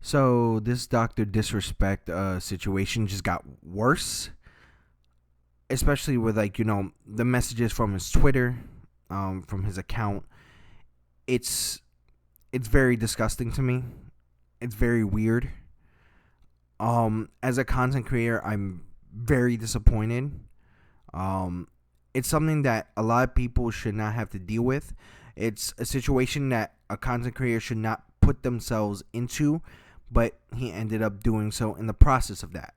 So this Dr.Disrespect situation just got worse, especially with the messages from his Twitter, from his account. It's it's very disgusting to me. It's very weird. As a content creator, I'm very disappointed. Um, it's something that a lot of people should not have to deal with. It's a situation that a content creator should not put themselves into, but he ended up doing so in the process of that.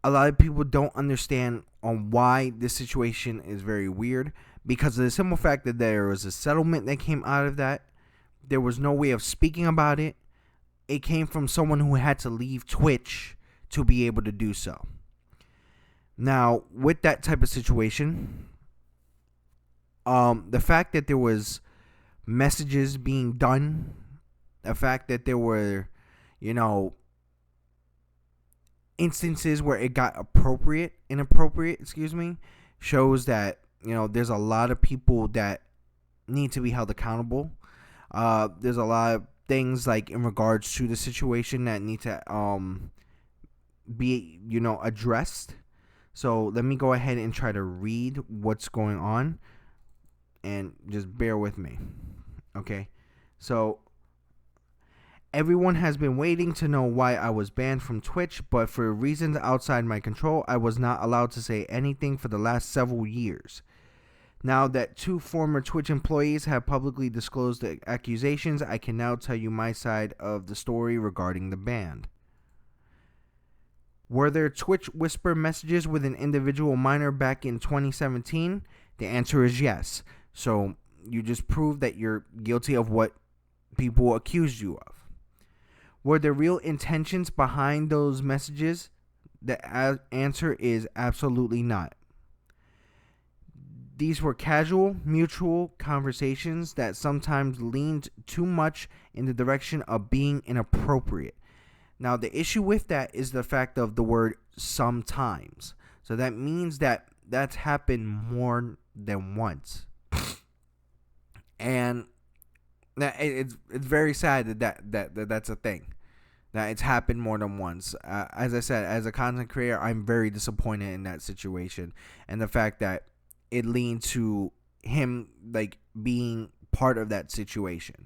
A lot of people don't understand on why this situation is very weird because of the simple fact that there was a settlement that came out of that. There was no way of speaking about it. It came from someone who had to leave Twitch to be able to do so. Now, with that type of situation, the fact that there was messages being done, the fact that there were, instances where it got inappropriate, shows that, there's a lot of people that need to be held accountable. There's a lot of things like in regards to the situation that need to be, addressed. So let me go ahead and try to read what's going on and just bear with me. Okay. So everyone has been waiting to know why I was banned from Twitch, but for reasons outside my control, I was not allowed to say anything for the last several years. Now that 2 former Twitch employees have publicly disclosed the accusations, I can now tell you my side of the story regarding the ban. Were there Twitch whisper messages with an individual minor back in 2017? The answer is yes. So you just proved that you're guilty of what people accused you of. Were there real intentions behind those messages? The answer is absolutely not. These were casual, mutual conversations that sometimes leaned too much in the direction of being inappropriate. Now, the issue with that is the fact of the word sometimes. So that means that that's happened more than once. And it's very sad that's a thing. That it's happened more than once. As I said, as a content creator, I'm very disappointed in that situation. And the fact that it leaned to him being part of that situation.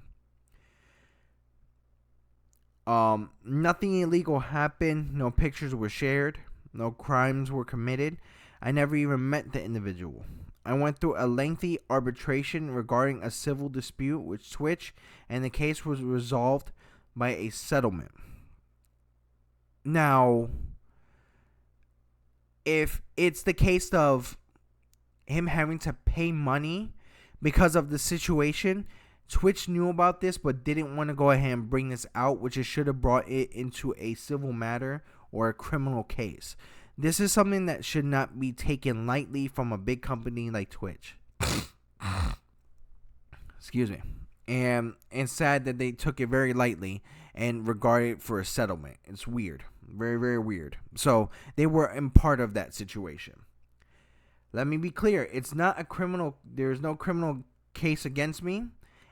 Nothing illegal happened. No pictures were shared. No crimes were committed. I never even met the individual. I went through a lengthy arbitration regarding a civil dispute with Twitch, and the case was resolved by a settlement. Now, if it's the case of him having to pay money because of the situation, Twitch knew about this but didn't want to go ahead and bring this out, which it should have brought it into a civil matter or a criminal case. This is something that should not be taken lightly from a big company like Twitch. Excuse me. And it's sad that they took it very lightly and regarded it for a settlement. It's weird. Very, very weird. So they were in part of that situation. Let me be clear. It's not a criminal. There's no criminal case against me,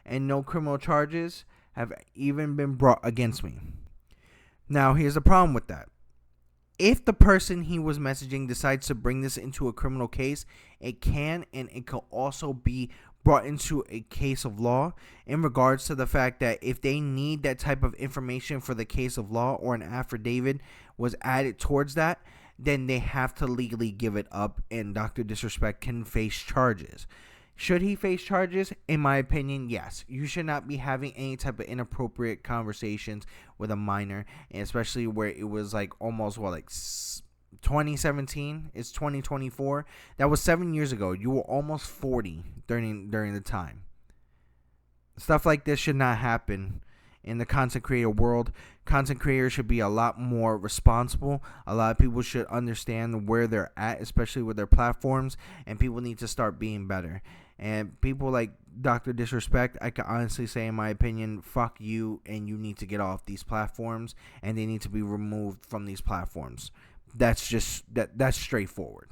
and no criminal charges have even been brought against me. Now, here's the problem with that. If the person he was messaging decides to bring this into a criminal case, it can, and it can also be brought into a case of law in regards to the fact that if they need that type of information for the case of law or an affidavit was added towards that, then they have to legally give it up, and Dr.Disrespect can face charges. Should he face charges? In my opinion, yes. You should not be having any type of inappropriate conversations with a minor, and especially where it was almost 2017. It's 2024. That was 7 years ago. You were almost 40 during the time. Stuff like this should not happen in the content creator world. Content creators should be a lot more responsible. A lot of people should understand where they're at, especially with their platforms, and people need to start being better. And people like Dr.Disrespect, I can honestly say, in my opinion, fuck you, and you need to get off these platforms, and they need to be removed from these platforms. That's straightforward.